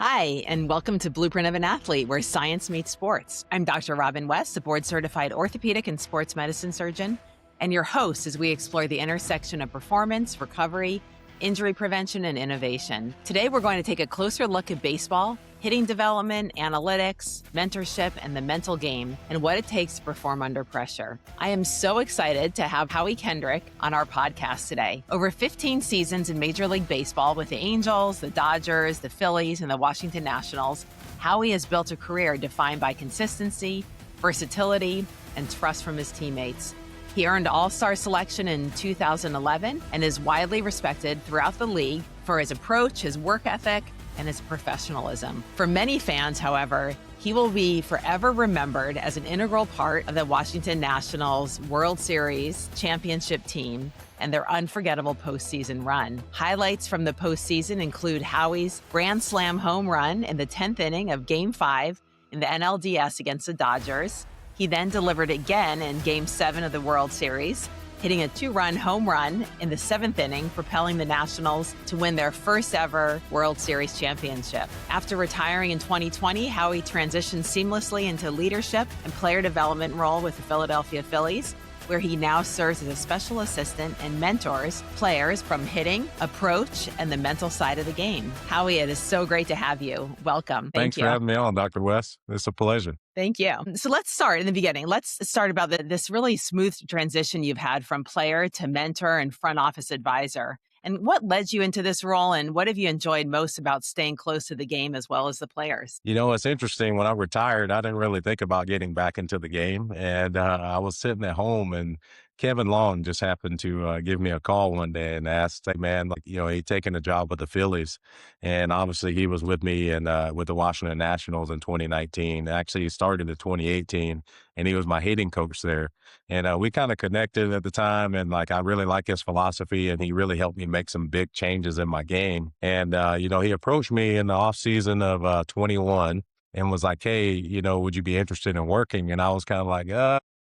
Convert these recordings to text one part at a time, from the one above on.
Hi, and welcome to Blueprint of an Athlete, where science meets sports. I'm Dr. Robin West, a board-certified orthopedic and sports medicine surgeon, and your host as we explore the intersection of performance, recovery, injury prevention, and innovation. Today, we're going to take a closer look at baseball, hitting development, analytics, mentorship, and the mental game, and what it takes to perform under pressure. I am so excited to have Howie Kendrick on our podcast today. Over 15 seasons in Major League Baseball with the Angels, the Dodgers, the Phillies, and the Washington Nationals, Howie has built a career defined by consistency, versatility, and trust from his teammates. He earned All-Star selection in 2011 and is widely respected throughout the league for his approach, his work ethic, and his professionalism. For many fans, however, he will be forever remembered as an integral part of the Washington Nationals World Series championship team and their unforgettable postseason run. Highlights from the postseason include Howie's grand slam home run in the 10th inning of Game 5 in the NLDS against the Dodgers. He then delivered again in Game 7 of the World Series, hitting a 2-run home run in the 7th inning, propelling the Nationals to win their first ever World Series championship. After retiring in 2020, Howie transitioned seamlessly into leadership and player development role with the Philadelphia Phillies, where he now serves as a special assistant and mentors players from hitting, approach, and the mental side of the game. Howie, it is so great to have you. Welcome. Thanks for having me on, Dr. West. It's a pleasure. Thank you. So let's start in the beginning. Let's start about this really smooth transition you've had from player to mentor and front office advisor. And what led you into this role, and what have you enjoyed most about staying close to the game as well as the players? You know, it's interesting. When I retired, I didn't really think about getting back into the game. And I was sitting at home, and Kevin Long just happened to give me a call one day and asked, hey, man, he'd taken a job with the Phillies. And obviously he was with me and with the Washington Nationals in 2019. Actually, he started in 2018, and he was my hitting coach there. And we kind of connected at the time, and I really like his philosophy, and he really helped me make some big changes in my game. And he approached me in the off season of 21 and was like, hey, would you be interested in working? And I was kind of like,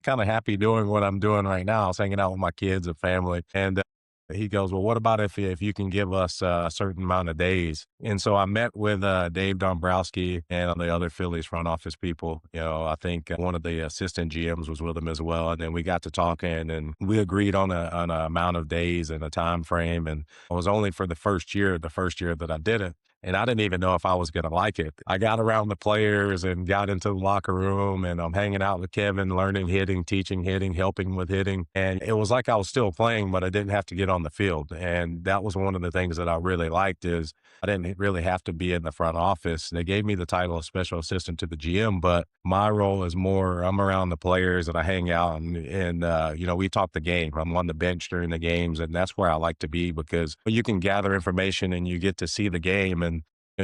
kind of happy doing what I'm doing right now. I was hanging out with my kids and family. And he goes, well, what about if you can give us a certain amount of days? And so I met with Dave Dombrowski and the other Phillies front office people. I think one of the assistant GMs was with him as well. And then we got to talking, and we agreed on an amount of days and a time frame. And it was only for the first year that I did it. And I didn't even know if I was going to like it. I got around the players and got into the locker room, and I'm hanging out with Kevin, learning hitting, teaching hitting, helping with hitting. And it was like I was still playing, but I didn't have to get on the field. And that was one of the things that I really liked, is I didn't really have to be in the front office. They gave me the title of special assistant to the GM, but my role is more, I'm around the players and I hang out and we talk the game. I'm on the bench during the games, and that's where I like to be, because you can gather information and you get to see the game, and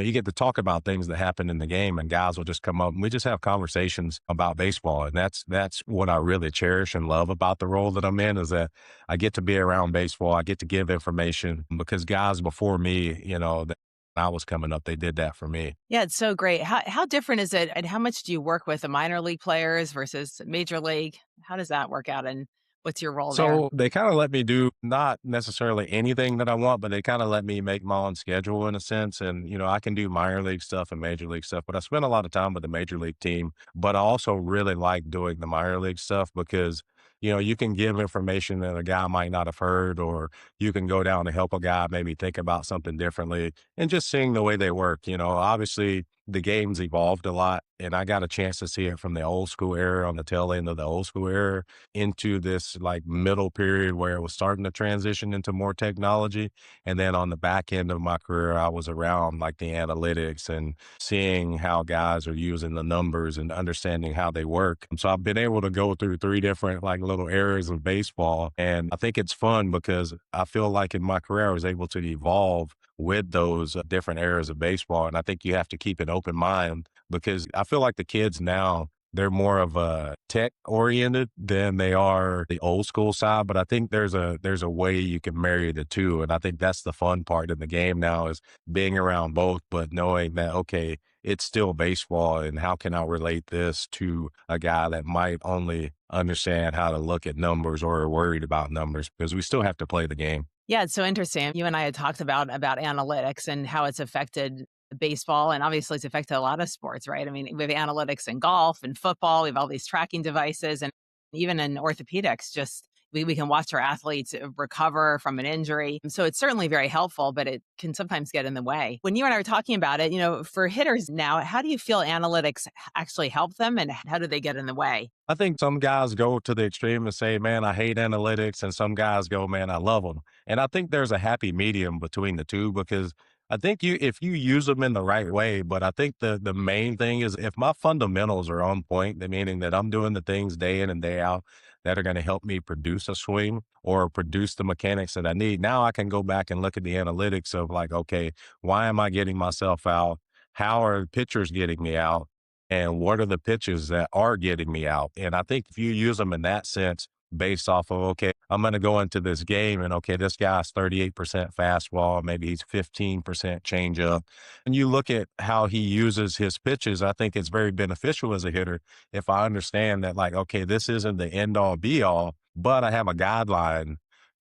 you get to talk about things that happen in the game, and guys will just come up and we just have conversations about baseball. And that's what I really cherish and love about the role that I'm in, is that I get to be around baseball. I get to give information, because guys before me, that I was coming up, they did that for me. Yeah, it's so great. How different is it, and how much do you work with the minor league players versus major league? How does that work out, and what's your role there? So they kind of let me do not necessarily anything that I want, but they kind of let me make my own schedule in a sense. And, I can do minor league stuff and major league stuff, but I spend a lot of time with the major league team. But I also really like doing the minor league stuff, because you can give information that a guy might not have heard, or you can go down to help a guy maybe think about something differently, and just seeing the way they work. Obviously the game's evolved a lot, and I got a chance to see it from the old school era, on the tail end of the old school era, into this middle period where it was starting to transition into more technology. And then on the back end of my career, I was around the analytics and seeing how guys are using the numbers and understanding how they work. So I've been able to go through three different little areas of baseball. And I think it's fun, because I feel like in my career, I was able to evolve with those different areas of baseball. And I think you have to keep an open mind, because I feel like the kids now, they're more of a tech oriented than they are the old school side. But I think there's a way you can marry the two. And I think that's the fun part of the game now, is being around both, but knowing that, okay, it's still baseball, and how can I relate this to a guy that might only understand how to look at numbers or are worried about numbers, because we still have to play the game. Yeah, it's so interesting. You and I had talked about analytics and how it's affected baseball, and obviously it's affected a lot of sports, right? I mean, we have analytics in golf and football, we have all these tracking devices, and even in orthopedics, just we can watch our athletes recover from an injury. So it's certainly very helpful, but it can sometimes get in the way. When you and I were talking about it, for hitters now, how do you feel analytics actually help them and how do they get in the way? I think some guys go to the extreme and say, man, I hate analytics. And some guys go, man, I love them. And I think there's a happy medium between the two because I think if you use them in the right way, but I think the main thing is if my fundamentals are on point, the meaning that I'm doing the things day in and day out that are going to help me produce a swing or produce the mechanics that I need. Now I can go back and look at the analytics of like, okay, why am I getting myself out? How are pitchers getting me out? And what are the pitches that are getting me out? And I think if you use them in that sense, based off of, okay, I'm going to go into this game and okay, this guy's 38% fastball, maybe he's 15% changeup. And you look at how he uses his pitches, I think it's very beneficial as a hitter if I understand that, like, okay, this isn't the end all be all, but I have a guideline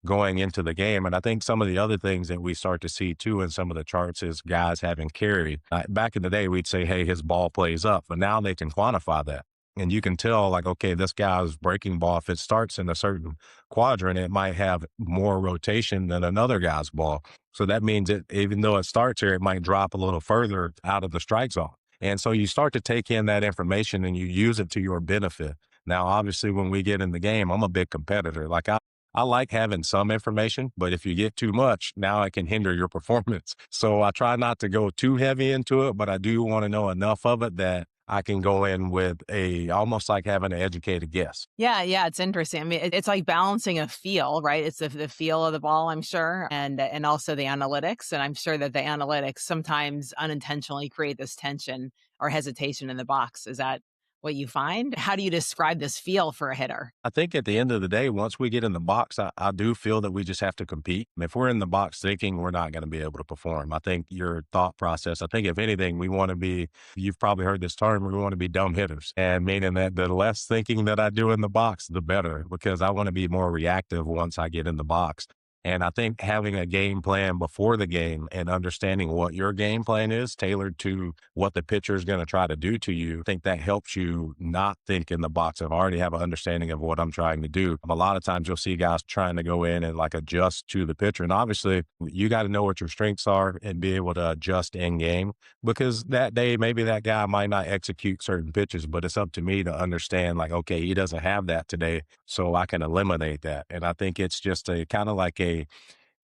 going into the game. And I think some of the other things that we start to see too in some of the charts is guys having carry. Back in the day, we'd say, hey, his ball plays up, but now they can quantify that. And you can tell, like, okay, this guy's breaking ball, if it starts in a certain quadrant, it might have more rotation than another guy's ball. So that means that even though it starts here, it might drop a little further out of the strike zone. And so you start to take in that information and you use it to your benefit. Now, obviously, when we get in the game, I'm a big competitor. Like I like having some information, but if you get too much, now it can hinder your performance. So I try not to go too heavy into it, but I do want to know enough of it that I can go in with almost like having an educated guess. Yeah, yeah, it's interesting. I mean, it's like balancing a feel, right? It's the feel of the ball, I'm sure, and also the analytics. And I'm sure that the analytics sometimes unintentionally create this tension or hesitation in the box. Is that what you find? How do you describe this feel for a hitter? I think at the end of the day, once we get in the box, I do feel that we just have to compete. If we're in the box thinking we're not going to be able to perform, I think your thought process, I think if anything, we want to be, you've probably heard this term, we want to be dumb hitters. And meaning that the less thinking that I do in the box, the better, because I want to be more reactive once I get in the box. And I think having a game plan before the game and understanding what your game plan is tailored to what the pitcher is going to try to do to you, I think that helps you not think in the box and already have an understanding of what I'm trying to do. A lot of times you'll see guys trying to go in and like adjust to the pitcher. And obviously you got to know what your strengths are and be able to adjust in game because that day, maybe that guy might not execute certain pitches, but it's up to me to understand like, okay, he doesn't have that today. So I can eliminate that. And I think it's just a kind of like a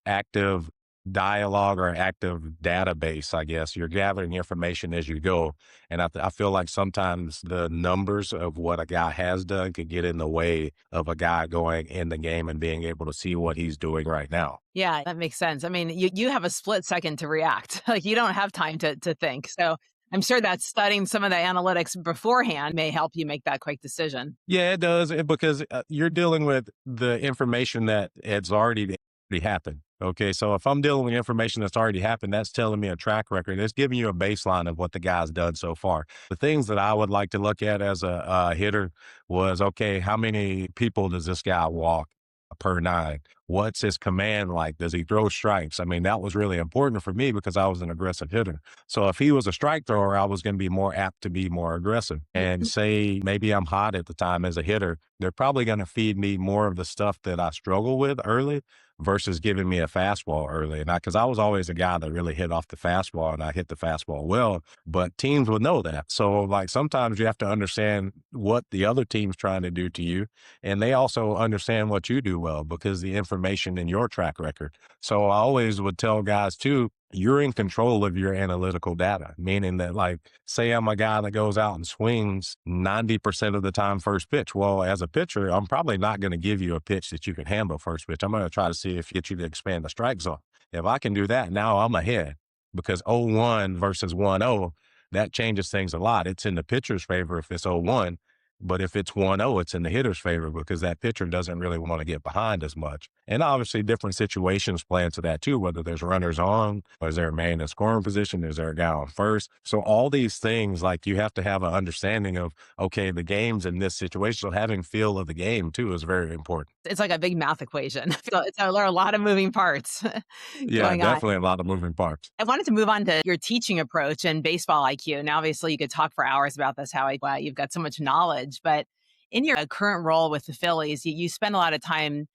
active dialogue or active database, I guess. You're gathering information as you go. And I feel like sometimes the numbers of what a guy has done could get in the way of a guy going in the game and being able to see what he's doing right now. Yeah, that makes sense. I mean, you have a split second to react. Like you don't have time to think. So I'm sure that studying some of the analytics beforehand may help you make that quick decision. Yeah, it does because you're dealing with the information that has already happened. Okay, so if I'm dealing with information that's already happened, that's telling me a track record. It's giving you a baseline of what the guy's done so far. The things that I would like to look at as a hitter was, okay, how many people does this guy walk per nine? What's his command like? Does he throw strikes? I mean, that was really important for me because I was an aggressive hitter. So if he was a strike thrower, I was going to be more apt to be more aggressive. And say maybe I'm hot at the time as a hitter, they're probably going to feed me more of the stuff that I struggle with early versus giving me a fastball early. And because I was always a guy that really hit off the fastball and I hit the fastball well, but teams would know that. So like sometimes you have to understand what the other team's trying to do to you. And they also understand what you do well because the information in your track record. So I always would tell guys too, you're in control of your analytical data, meaning that like, say I'm a guy that goes out and swings 90% of the time first pitch. Well, as a pitcher, I'm probably not going to give you a pitch that you can handle first pitch. I'm going to try to see if get you to expand the strike zone. If I can do that, now I'm ahead because 0-1 versus 1-0, that changes things a lot. It's in the pitcher's favor if it's 0-1. But if it's 1-0, it's in the hitter's favor because that pitcher doesn't really want to get behind as much. And obviously, different situations play into that too, whether there's runners on, or is there a man in scoring position, is there a guy on first? So, all these things, like you have to have an understanding of, okay, the game's in this situation. So, having feel of the game too is very important. It's like a big math equation. There are a lot of moving parts Yeah, going on. definitely a lot of moving parts. I wanted to move on to your teaching approach and baseball IQ. Now, obviously, you could talk for hours about this, Howie. Wow, you've got so much knowledge. But in your current role with the Phillies, you spend a lot of time,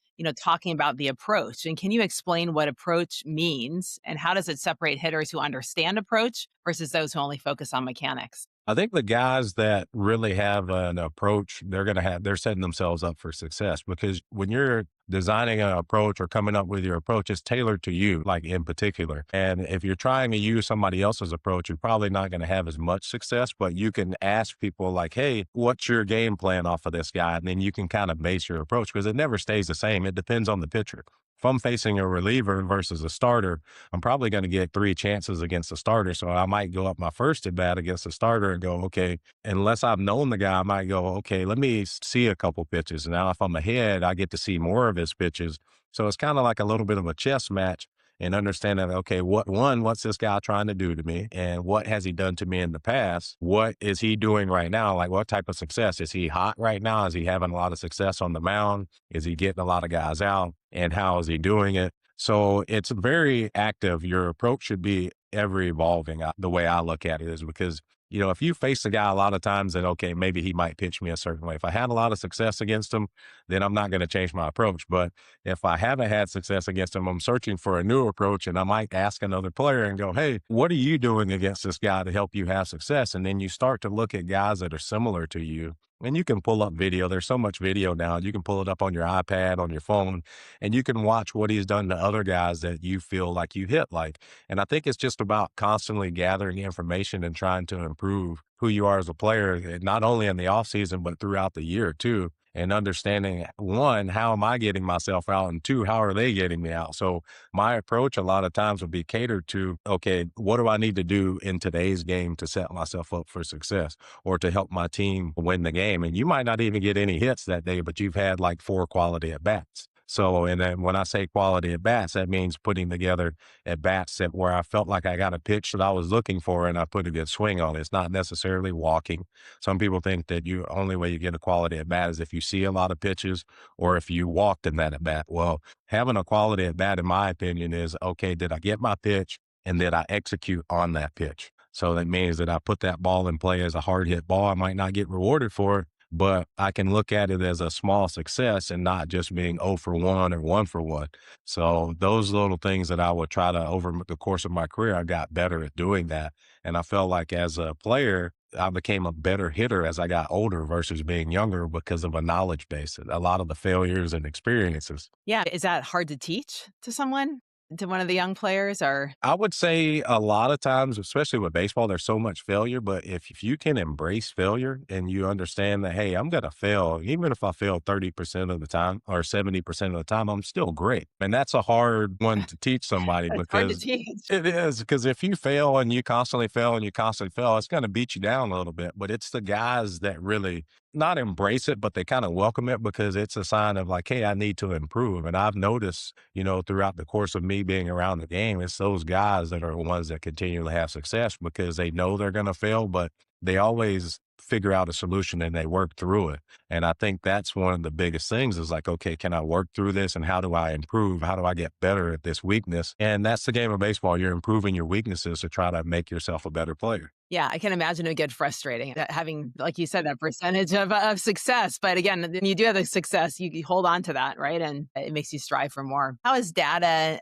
talking about the approach. And can you explain what approach means and how does it separate hitters who understand approach versus those who only focus on mechanics? I think the guys that really have an approach, they're setting themselves up for success because when you're designing an approach or coming up with your approach, it's tailored to you, like in particular. And if you're trying to use somebody else's approach, you're probably not going to have as much success, but you can ask people like, hey, what's your game plan off of this guy? And then you can kind of base your approach because it never stays the same. It depends on the pitcher. If I'm facing a reliever versus a starter, I'm probably going to get 3 chances against the starter. So I might go up my first at bat against the starter and go, okay, unless I've known the guy, I might go, okay, let me see a couple pitches. Now, if I'm ahead, I get to see more of his pitches. So it's kind of like a little bit of a chess match and understanding, okay, what's this guy trying to do to me? And what has he done to me in the past? What is he doing right now? Like, what type of success? Is he hot right now? Is he having a lot of success on the mound? Is he getting a lot of guys out? And how is he doing it? So it's very active. Your approach should be ever evolving. The way I look at it is because, if you face a guy a lot of times, then okay, maybe he might pitch me a certain way. If I had a lot of success against him, then I'm not going to change my approach. But if I haven't had success against him, I'm searching for a new approach and I might ask another player and go, hey, what are you doing against this guy to help you have success? And then you start to look at guys that are similar to you. And you can pull up video. There's so much video now. You can pull it up on your iPad, on your phone, and you can watch what he's done to other guys that you feel like you hit like. And I think it's just about constantly gathering information and trying to improve who you are as a player, not only in the off season, but throughout the year too. And understanding one, how am I getting myself out? And two, how are they getting me out? So my approach a lot of times will be catered to, okay, what do I need to do in today's game to set myself up for success or to help my team win the game? And you might not even get any hits that day, but you've had like 4 quality at bats. So, and then when I say quality at bats, that means putting together at bats that where I felt like I got a pitch that I was looking for and I put a good swing on it. It's not necessarily walking. Some people think that you only way you get a quality at bat is if you see a lot of pitches or if you walked in that at bat. Well, having a quality at bat, in my opinion, is okay, did I get my pitch and did I execute on that pitch? So that means that I put that ball in play as a hard hit ball. I might not get rewarded for it, but I can look at it as a small success and not just being 0 for 1 or 1 for 1. So those little things that I would try to over the course of my career, I got better at doing that. And I felt like as a player, I became a better hitter as I got older versus being younger because of a knowledge base, a lot of the failures and experiences. Yeah. Is that hard to teach to someone, to one of the young players or? I would say a lot of times, especially with baseball, there's so much failure. But if you can embrace failure and you understand that, hey, I'm going to fail, even if I fail 30% of the time or 70% of the time, I'm still great. And that's a hard one to teach somebody It's hard to because teach. it is. Because if you fail and you constantly fail and you constantly fail, it's going to beat you down a little bit. But it's the guys that really not embrace it, but they kind of welcome it because it's a sign of like, hey, I need to improve. And I've noticed, throughout the course of me being around the game, it's those guys that are the ones that continually have success because they know they're going to fail, but they always figure out a solution and they work through it. And I think that's one of the biggest things is like, okay, can I work through this and how do I improve? How do I get better at this weakness? And that's the game of baseball. You're improving your weaknesses to try to make yourself a better player. Yeah, I can imagine it would get frustrating having, like you said, that percentage of success. But again, when you do have the success, you hold on to that, right? And it makes you strive for more. How has data,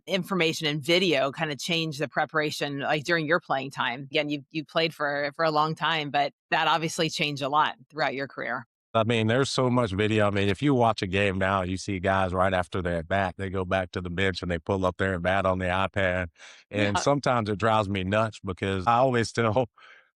information, and video kind of changed the preparation, like during your playing time? Again, you played for a long time, but that obviously changed a lot throughout your career. I mean, there's so much video. I mean, if you watch a game now, you see guys right after their bat, they go back to the bench and they pull up their bat on the iPad. And Yeah. sometimes it drives me nuts because I always tell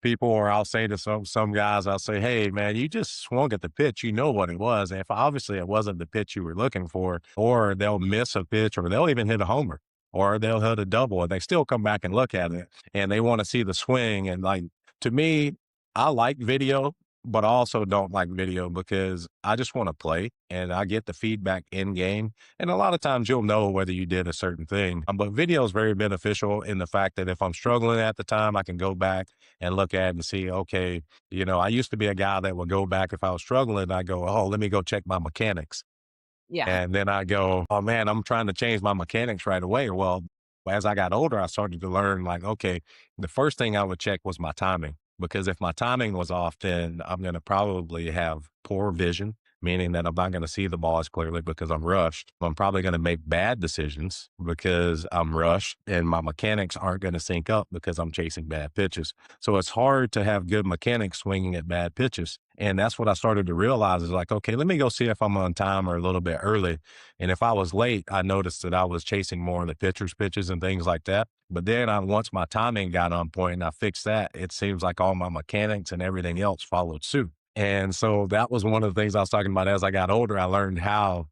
people, or I'll say to some guys, I'll say, hey, man, you just swung at the pitch. You know what it was. And if obviously it wasn't the pitch you were looking for, or they'll miss a pitch, or they'll even hit a homer, or they'll hit a double, and they still come back and look at it and they want to see the swing. And like, to me, I like video but I also don't like video because I just want to play and I get the feedback in game. And a lot of times you'll know whether you did a certain thing. But video is very beneficial in the fact that if I'm struggling at the time, I can go back and look at it and see, okay, I used to be a guy that would go back if I was struggling. I go, oh, let me go check my mechanics. Yeah. And then I go, oh man, I'm trying to change my mechanics right away. Well, as I got older, I started to learn like, okay, the first thing I would check was my timing. Because if my timing was off, then I'm going to probably have poor vision, meaning that I'm not going to see the ball as clearly because I'm rushed. I'm probably going to make bad decisions because I'm rushed and my mechanics aren't going to sync up because I'm chasing bad pitches. So it's hard to have good mechanics swinging at bad pitches. And that's what I started to realize is like, okay, let me go see if I'm on time or a little bit early. And if I was late, I noticed that I was chasing more of the pitcher's pitches and things like that. But then once my timing got on point and I fixed that, it seems like all my mechanics and everything else followed suit. And so that was one of the things I was talking about as I got older. I learned how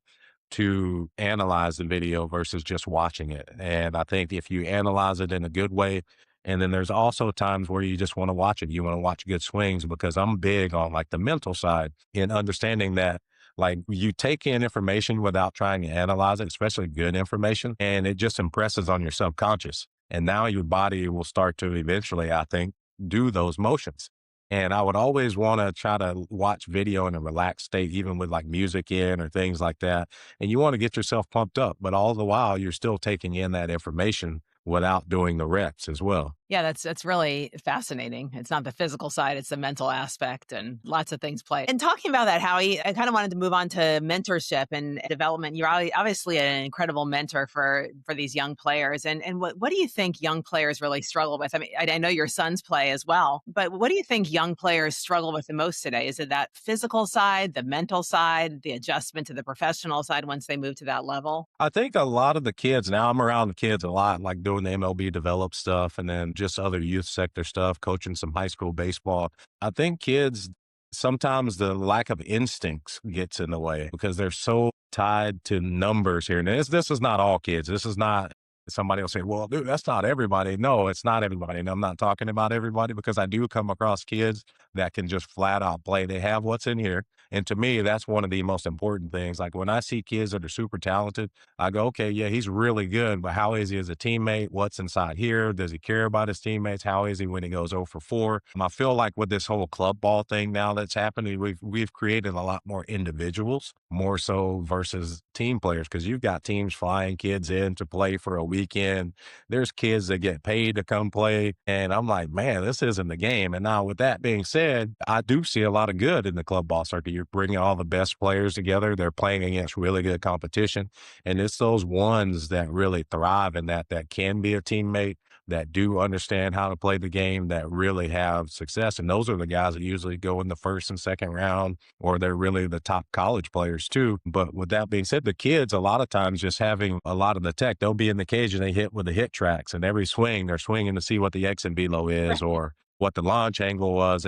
to analyze the video versus just watching it. And I think if you analyze it in a good way, and then there's also times where you just want to watch it. You want to watch good swings because I'm big on like the mental side in understanding that like you take in information without trying to analyze it, especially good information, and it just impresses on your subconscious. And now your body will start to eventually, I think, do those motions. And I would always want to try to watch video in a relaxed state, even with like music in or things like that. And you want to get yourself pumped up, but all the while you're still taking in that information without doing the reps as well. Yeah, that's really fascinating. It's not the physical side, it's the mental aspect and lots of things play. And talking about that, Howie, I kind of wanted to move on to mentorship and development. You're obviously an incredible mentor for these young players. And what do you think young players really struggle with? I mean, I know your sons play as well, but what do you think young players struggle with the most today? Is it that physical side, the mental side, the adjustment to the professional side once they move to that level? I think a lot of the kids now, I'm around the kids a lot, like doing the MLB develop stuff and then just other youth sector stuff, coaching some high school baseball. I think kids, sometimes the lack of instincts gets in the way because they're so tied to numbers here. And this is not all kids. This is not somebody will say, well, dude, that's not everybody. No, it's not everybody. And I'm not talking about everybody because I do come across kids that can just flat out play. They have what's in here. And to me, that's one of the most important things. Like when I see kids that are super talented, I go, okay, yeah, he's really good, but how is he as a teammate? What's inside here? Does he care about his teammates? How is he when he goes 0 for 4? I feel like with this whole club ball thing now that's happening, we've created a lot more individuals, more so versus team players, because you've got teams flying kids in to play for a weekend. There's kids that get paid to come play. And I'm like, man, this isn't the game. And now with that being said, I do see a lot of good in the club ball circuit. You're bringing all the best players together. They're playing against really good competition. And it's those ones that really thrive in that can be a teammate, that do understand how to play the game, that really have success. And those are the guys that usually go in the first and second round, or they're really the top college players too. But with that being said, the kids, a lot of times just having a lot of the tech, they'll be in the cage and they hit with the hit tracks, and every swing they're swinging to see what the X and below is or what the launch angle was.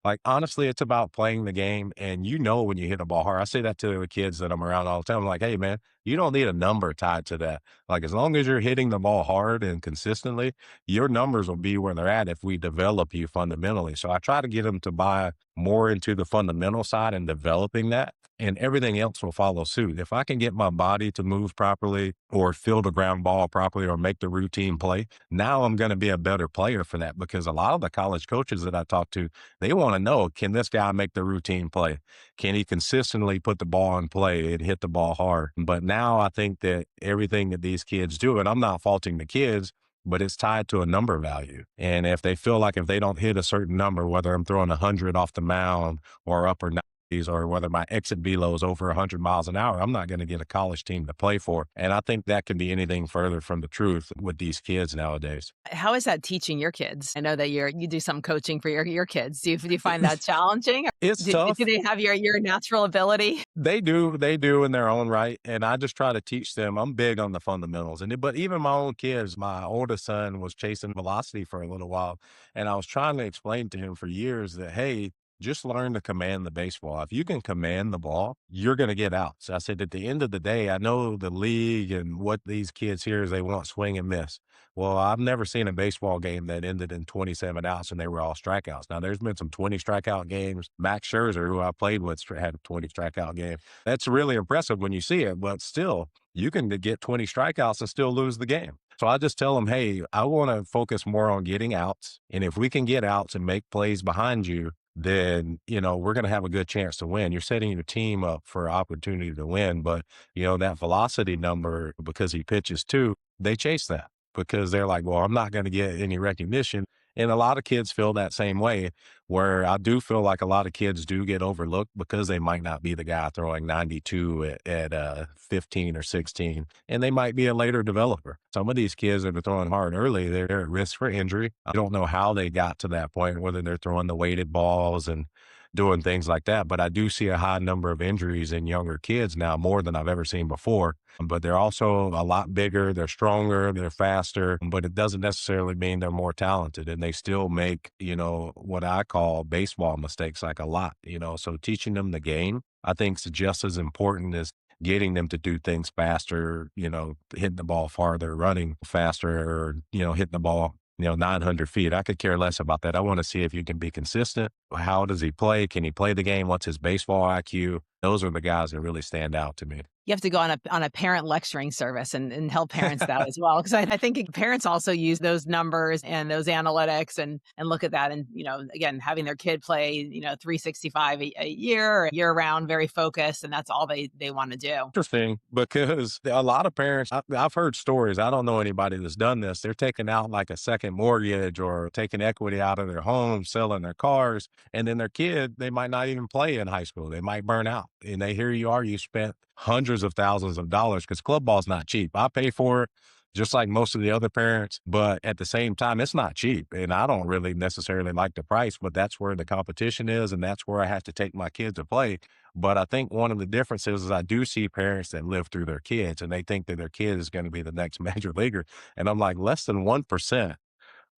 Like, honestly, it's about playing the game, and when you hit a ball hard. I say that to the kids that I'm around all the time. I'm like, hey, man, you don't need a number tied to that. Like, as long as you're hitting the ball hard and consistently, your numbers will be where they're at if we develop you fundamentally. So I try to get them to buy more into the fundamental side and developing that, and everything else will follow suit. If I can get my body to move properly or field the ground ball properly or make the routine play, now I'm going to be a better player for that, because a lot of the college coaches that I talk to, they want to know, can this guy make the routine play? Can he consistently put the ball in play and hit the ball hard? But now I think that everything that these kids do, and I'm not faulting the kids, but it's tied to a number value. And if they feel like if they don't hit a certain number, whether I'm throwing 100 off the mound or upper 90s, or whether my exit velo is over 100 miles an hour, I'm not going to get a college team to play for. And I think that can be anything further from the truth with these kids nowadays. How is that teaching your kids? I know that you do some coaching for your kids. Do you find that challenging? It's Do tough. they have your natural ability? They do in their own right. And I just try to teach them. I'm big on the fundamentals. But even my own kids, my oldest son was chasing velocity for a little while. And I was trying to explain to him for years that, hey, just learn to command the baseball. If you can command the ball, you're going to get outs. I said, at the end of the day, I know the league and what these kids here is they want swing and miss. Well, I've never seen a baseball game that ended in 27 outs and they were all strikeouts. Now, there's been some 20 strikeout games. Max Scherzer, who I played with, had a 20 strikeout game. That's really impressive when you see it, but still, you can get 20 strikeouts and still lose the game. So I just tell them, hey, I want to focus more on getting outs. And if we can get outs and make plays behind you, then, we're going to have a good chance to win. You're setting your team up for opportunity to win. But, that velocity number, because he pitches too, they chase that because they're like, well, I'm not going to get any recognition. And a lot of kids feel that same way, where I do feel like a lot of kids do get overlooked because they might not be the guy throwing 92 at 15 or 16, and they might be a later developer. Some of these kids that are throwing hard early, they're at risk for injury. I don't know how they got to that point, whether they're throwing the weighted balls and doing things like that. But I do see a high number of injuries in younger kids now, more than I've ever seen before. But they're also a lot bigger, they're stronger, they're faster, but it doesn't necessarily mean they're more talented. And they still make, what I call baseball mistakes, like a lot, So teaching them the game, I think, is just as important as getting them to do things faster, hitting the ball farther, running faster, or, hitting the ball 900 feet. I could care less about that. I want to see if you can be consistent. How does he play? Can he play the game? What's his baseball IQ? Those are the guys that really stand out to me. You have to go on a parent lecturing service and help parents that as well. Because I think parents also use those numbers and those analytics and look at that. And, again, having their kid play, 365 a year round, very focused. And that's all they want to do. Interesting, because a lot of parents, I've heard stories. I don't know anybody that's done this. They're taking out like a second mortgage or taking equity out of their home, selling their cars. And then their kid, they might not even play in high school. They might burn out. And here you are, you spent hundreds of thousands of dollars, because club ball's not cheap. I pay for it just like most of the other parents, but at the same time, it's not cheap. And I don't really necessarily like the price, but that's where the competition is. And that's where I have to take my kids to play. But I think one of the differences is I do see parents that live through their kids and they think that their kid is going to be the next major leaguer. And I'm like, less than 1%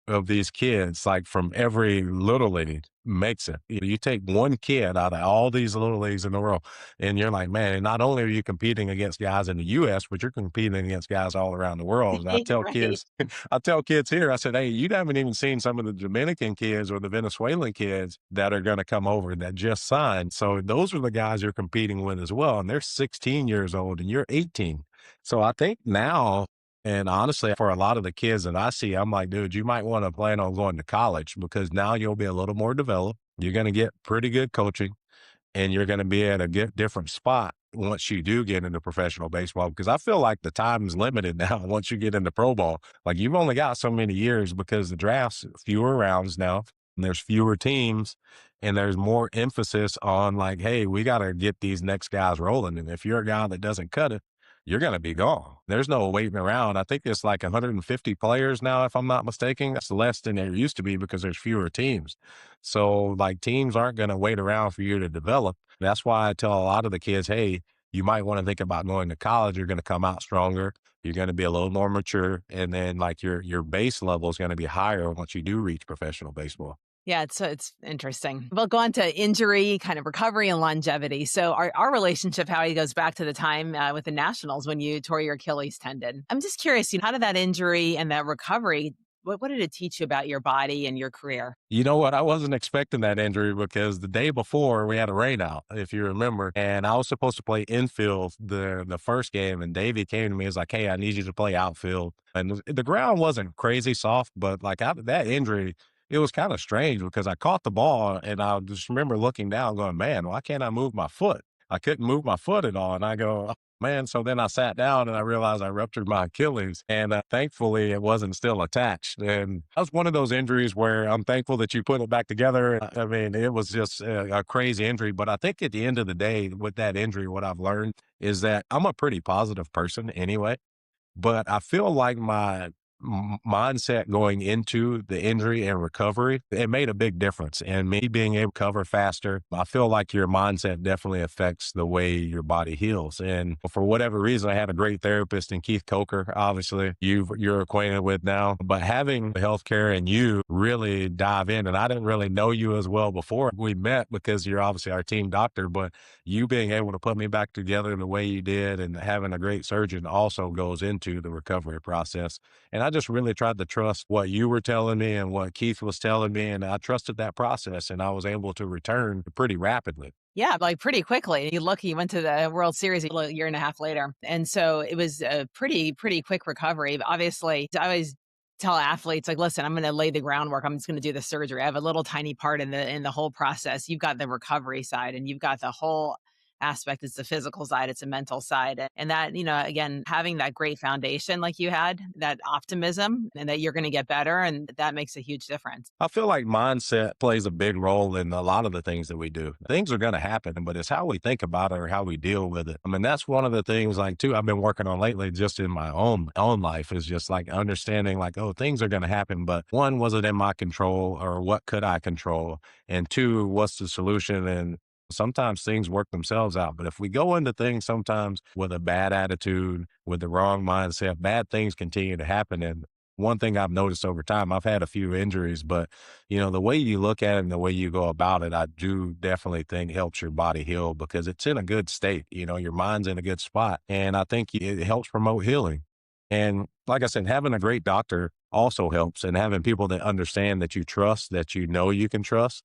of these kids, like from every little league, makes it. You take one kid out of all these little leagues in the world, and you're like, man, not only are you competing against guys in the US, but you're competing against guys all around the world. And I tell Right. kids, I tell kids here, I said, hey, you haven't even seen some of the Dominican kids or the Venezuelan kids that are going to come over that just signed. So those are the guys you're competing with as well. And they're 16 years old and you're 18. So I think now, and honestly, for a lot of the kids that I see, I'm like, dude, you might want to plan on going to college, because now you'll be a little more developed. You're going to get pretty good coaching, and you're going to be at a different spot once you do get into professional baseball. Because I feel like the time is limited now once you get into pro ball. Like, you've only got so many years, because the draft's fewer rounds now, and there's fewer teams, and there's more emphasis on like, hey, we got to get these next guys rolling. And if you're a guy that doesn't cut it, you're going to be gone. There's no waiting around. I think it's like 150 players now, if I'm not mistaken. That's less than there used to be because there's fewer teams. So like, teams aren't going to wait around for you to develop. That's why I tell a lot of the kids, hey, you might want to think about going to college. You're going to come out stronger. You're going to be a little more mature. And then like your base level is going to be higher once you do reach professional baseball. Yeah, it's interesting. We'll go on to injury, kind of recovery and longevity. So our relationship, Howie, goes back to the time with the Nationals when you tore your Achilles tendon. I'm just curious, how did that injury and that recovery, what did it teach you about your body and your career? You know what? I wasn't expecting that injury, because the day before we had a rain out, if you remember, and I was supposed to play infield the first game, and Davey came to me and was like, hey, I need you to play outfield. And the ground wasn't crazy soft, but like, out of that injury, it was kind of strange, because I caught the ball and I just remember looking down going, man, why can't I move my foot? I couldn't move my foot at all. And I go, man. So then I sat down and I realized I ruptured my Achilles, and thankfully it wasn't still attached. And that was one of those injuries where I'm thankful that you put it back together. I mean, it was just a crazy injury. But I think at the end of the day, with that injury, what I've learned is that I'm a pretty positive person anyway. But I feel like my mindset going into the injury and recovery, it made a big difference. And me being able to recover faster, I feel like your mindset definitely affects the way your body heals. And for whatever reason, I had a great therapist in Keith Coker, obviously you're acquainted with now, but having the healthcare and you really dive in. And I didn't really know you as well before we met because you're obviously our team doctor, but you being able to put me back together the way you did and having a great surgeon also goes into the recovery process. And I just really tried to trust what you were telling me and what Keith was telling me. And I trusted that process and I was able to return pretty rapidly. Yeah, like pretty quickly. You look, he went to the World Series a year and a half later. And so it was a pretty quick recovery. But obviously, I always tell athletes, like, listen, I'm going to lay the groundwork. I'm just going to do the surgery. I have a little tiny part in the whole process. You've got the recovery side and you've got the whole aspect. It's the physical side, it's a mental side. And that, again, having that great foundation like you had, that optimism and that you're going to get better. And that makes a huge difference. I feel like mindset plays a big role in a lot of the things that we do. Things are going to happen, but it's how we think about it or how we deal with it. I mean, that's one of the things like too, I've been working on lately just in my own life is just like understanding like, oh, things are going to happen, but one, was it in my control or what could I control? And two, what's the solution? And sometimes things work themselves out. But if we go into things sometimes with a bad attitude, with the wrong mindset, bad things continue to happen. And one thing I've noticed over time, I've had a few injuries, but the way you look at it and the way you go about it, I do definitely think helps your body heal because it's in a good state. Your mind's in a good spot. And I think it helps promote healing. And like I said, having a great doctor also helps and having people that understand that you trust, that you can trust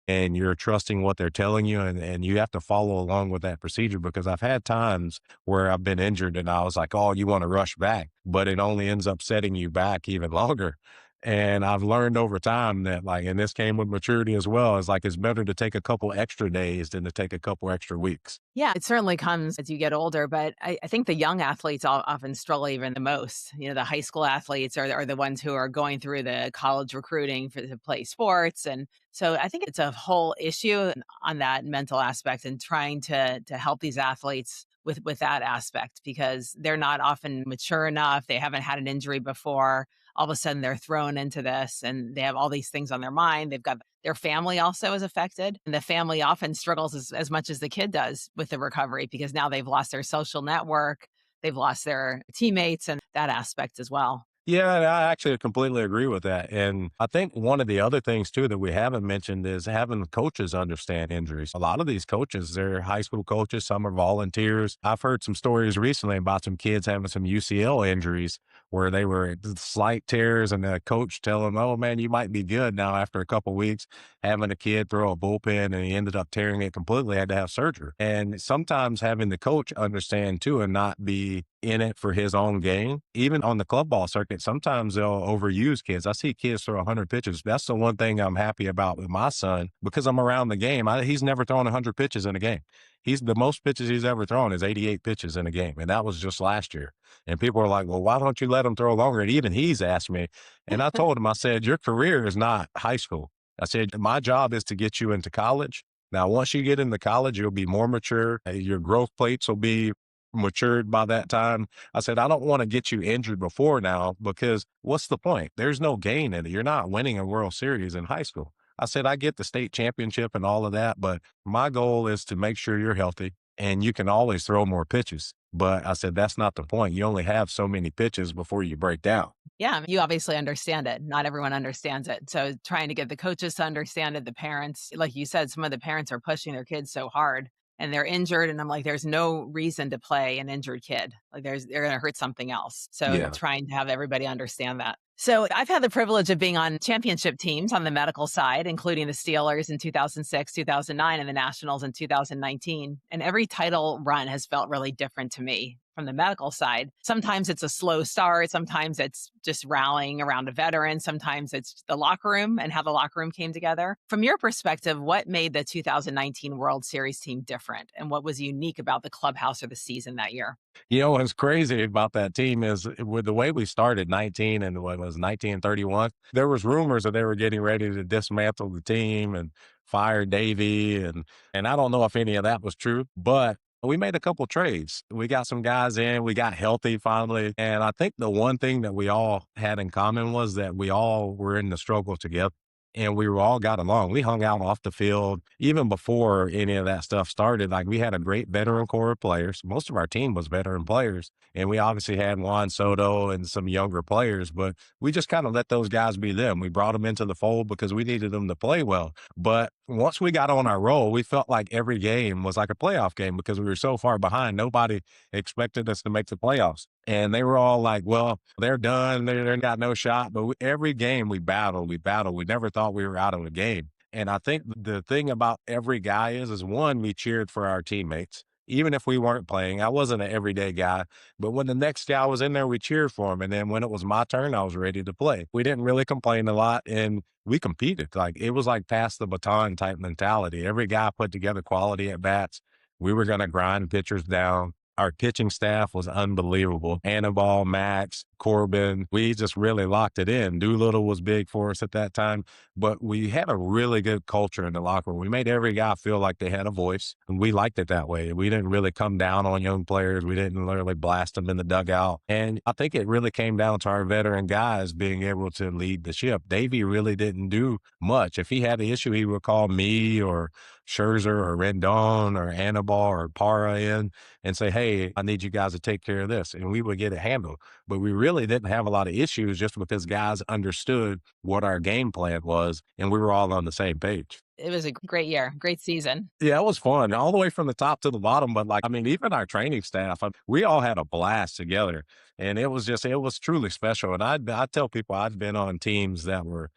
and you're trusting what they're telling you and you have to follow along with that procedure because I've had times where I've been injured and I was like, oh, you want to rush back, but it only ends up setting you back even longer. And I've learned over time that like, and this came with maturity as well, is like, it's better to take a couple extra days than to take a couple extra weeks. Yeah, it certainly comes as you get older, but I think the young athletes often struggle even the most. The high school athletes are the ones who are going through the college recruiting to play sports. And so I think it's a whole issue on that mental aspect and trying to help these athletes with that aspect because they're not often mature enough. They haven't had an injury before. All of a sudden they're thrown into this and they have all these things on their mind. They've got their family also is affected. And the family often struggles as much as the kid does with the recovery because now they've lost their social network, they've lost their teammates and that aspect as well. Yeah, and I actually completely agree with that. And I think one of the other things too that we haven't mentioned is having coaches understand injuries. A lot of these coaches, they're high school coaches, some are volunteers. I've heard some stories recently about some kids having some UCL injuries where they were slight tears and the coach tell them, oh man, you might be good now after a couple weeks. Having a kid throw a bullpen and he ended up tearing it completely, had to have surgery. And sometimes having the coach understand too and not be in it for his own gain. Even on the club ball circuit, sometimes they'll overuse kids. I see kids throw 100 pitches. That's the one thing I'm happy about with my son because I'm around the game. He's never thrown 100 pitches in a game. He's the most pitches he's ever thrown is 88 pitches in a game. And that was just last year. And people are like, well, why don't you let him throw longer? And even he's asked me. And I told him, I said, your career is not high school. I said, my job is to get you into college. Now, once you get into college, you'll be more mature. Your growth plates will be matured by that time. I said, I don't want to get you injured before now because what's the point? There's no gain in it. You're not winning a World Series in high school. I said, I get the state championship and all of that, but my goal is to make sure you're healthy and you can always throw more pitches. But I said, that's not the point. You only have so many pitches before you break down. Yeah, you obviously understand it. Not everyone understands it. So trying to get the coaches to understand it, the parents, like you said, some of the parents are pushing their kids so hard and they're injured. And I'm like, there's no reason to play an injured kid. Like they're going to hurt something else. So Yeah. trying to have everybody understand that. So I've had the privilege of being on championship teams on the medical side, including the Steelers in 2006, 2009, and the Nationals in 2019. And every title run has felt really different to me from the medical side. Sometimes it's a slow start. Sometimes it's just rallying around a veteran. Sometimes it's the locker room and how the locker room came together. From your perspective, what made the 2019 World Series team different? And what was unique about the clubhouse or the season that year? What's crazy about that team is with the way we started 19 and what was 1931, there was rumors that they were getting ready to dismantle the team and fire Davey. And I don't know if any of that was true, but We made a couple trades. We got some guys in, we got healthy finally. And I think the one thing that we all had in common was that we all were in the struggle together and we were all got along. We hung out off the field even before any of that stuff started. Like we had a great veteran core of players. Most of our team was veteran players. And we obviously had Juan Soto and some younger players, but we just kind of let those guys be them. We brought them into the fold because we needed them to play well. But once we got on our roll, we felt like every game was like a playoff game because we were so far behind. Nobody expected us to make the playoffs. And they were all like, well, they're done. They got no shot. But every game we battled, we battled. We never thought we were out of the game. And I think the thing about every guy is one, we cheered for our teammates. Even if we weren't playing, I wasn't an everyday guy, but when the next guy was in there, we cheered for him. And then when it was my turn, I was ready to play. We didn't really complain a lot and we competed. Like it was like pass the baton type mentality. Every guy put together quality at bats. We were going to grind pitchers down. Our pitching staff was unbelievable. Anibal, Max, Corbin, we just really locked it in. Doolittle was big for us at that time, but we had a really good culture in the locker room. We made every guy feel like they had a voice, and we liked it that way. We didn't really come down on young players. We didn't literally blast them in the dugout. And I think it really came down to our veteran guys being able to lead the ship. Davey really didn't do much. If he had an issue, he would call me or Scherzer or Rendon or Anibal or Parra in and say, hey, I need you guys to take care of this. And we would get it handled. But we really didn't have a lot of issues just because guys understood what our game plan was and we were all on the same page. It was a great year, great season. Yeah, it was fun all the way from the top to the bottom. But like, I mean, even our training staff, we all had a blast together and it was truly special. And I tell people I've been on teams that were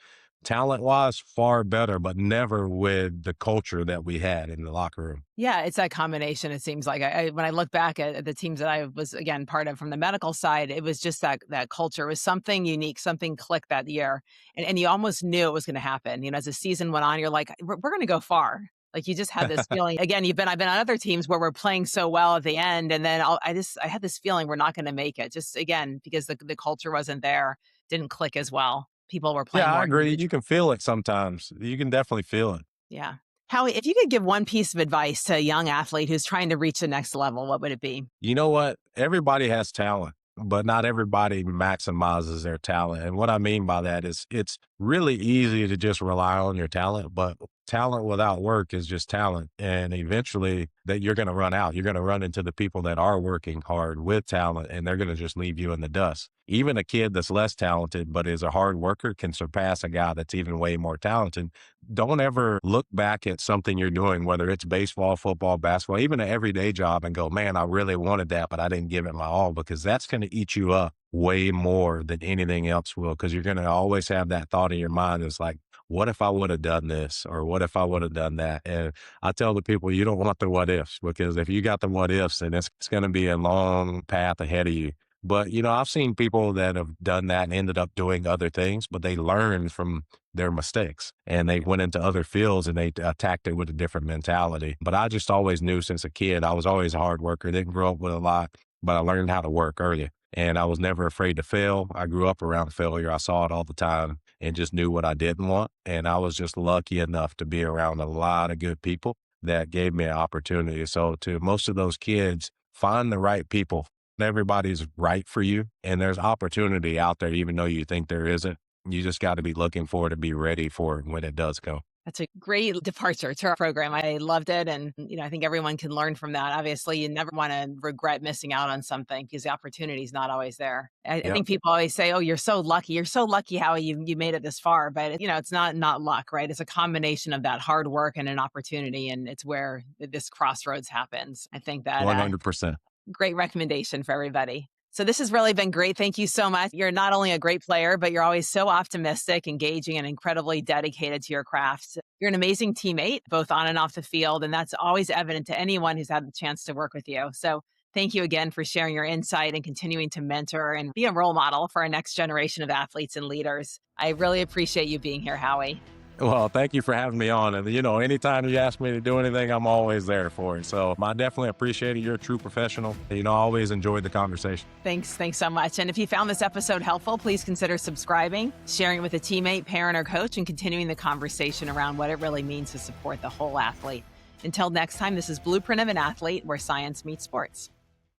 talent wise far better, but never with the culture that we had in the locker room. Yeah, it's that combination. It seems like when I look back at the teams that I was again part of from the medical side, it was just that culture. It was something unique, something clicked that year, and you almost knew it was going to happen. You know, as the season went on, you're like, we're going to go far. Like you just had this feeling. Again, I've been on other teams where we're playing so well at the end, and then I had this feeling we're not going to make it. Just again because the culture wasn't there, didn't click as well. People were playing Yeah, more I agree. You individual. can feel it sometimes. You can definitely feel it. Yeah. Howie, if you could give one piece of advice to a young athlete who's trying to reach the next level, what would it be? You know what? Everybody has talent, but not everybody maximizes their talent. And what I mean by that is it's really easy to just rely on your talent, but talent without work is just talent. And eventually that you're going to run out. You're going to run into the people that are working hard with talent and they're going to just leave you in the dust. Even a kid that's less talented, but is a hard worker can surpass a guy that's even way more talented. Don't ever look back at something you're doing, whether it's baseball, football, basketball, even an everyday job and go, man, I really wanted that, but I didn't give it my all because that's going to eat you up way more than anything else will. Cause you're going to always have that thought in your mind. It's like, what if I would have done this? Or what if I would have done that? And I tell the people, you don't want the what ifs because if you got the what ifs, then it's going to be a long path ahead of you. But, you know, I've seen people that have done that and ended up doing other things, but they learned from their mistakes and they went into other fields and they attacked it with a different mentality. But I just always knew since a kid, I was always a hard worker. Didn't grow up with a lot, but I learned how to work early and I was never afraid to fail. I grew up around failure. I saw it all the time and just knew what I didn't want. And I was just lucky enough to be around a lot of good people that gave me an opportunity. So to most of those kids, find the right people. Everybody's right for you and there's opportunity out there, even though you think there isn't. You just got to be looking for it to be ready for it when it does go. That's a great departure to our program. I loved it. And, you know, I think everyone can learn from that. Obviously, you never want to regret missing out on something because the opportunity is not always there. I Yep. think people always say, oh, you're so lucky. You're so lucky how you made it this far. But, you know, it's not luck, right? It's a combination of that hard work and an opportunity. And it's where this crossroads happens. I think that 100%. great recommendation for everybody. So this has really been great. Thank you so much. You're not only a great player, but you're always so optimistic, engaging, and incredibly dedicated to your craft. You're an amazing teammate, both on and off the field, and that's always evident to anyone who's had the chance to work with you. So thank you again for sharing your insight and continuing to mentor and be a role model for our next generation of athletes and leaders. I really appreciate you being here, Howie. Well, thank you for having me on. And, you know, anytime you ask me to do anything, I'm always there for it. So I definitely appreciate it. You're a true professional. You know, I always enjoyed the conversation. Thanks so much. And if you found this episode helpful, please consider subscribing, sharing it with a teammate, parent, or coach, and continuing the conversation around what it really means to support the whole athlete. Until next time, this is Blueprint of an Athlete, where science meets sports.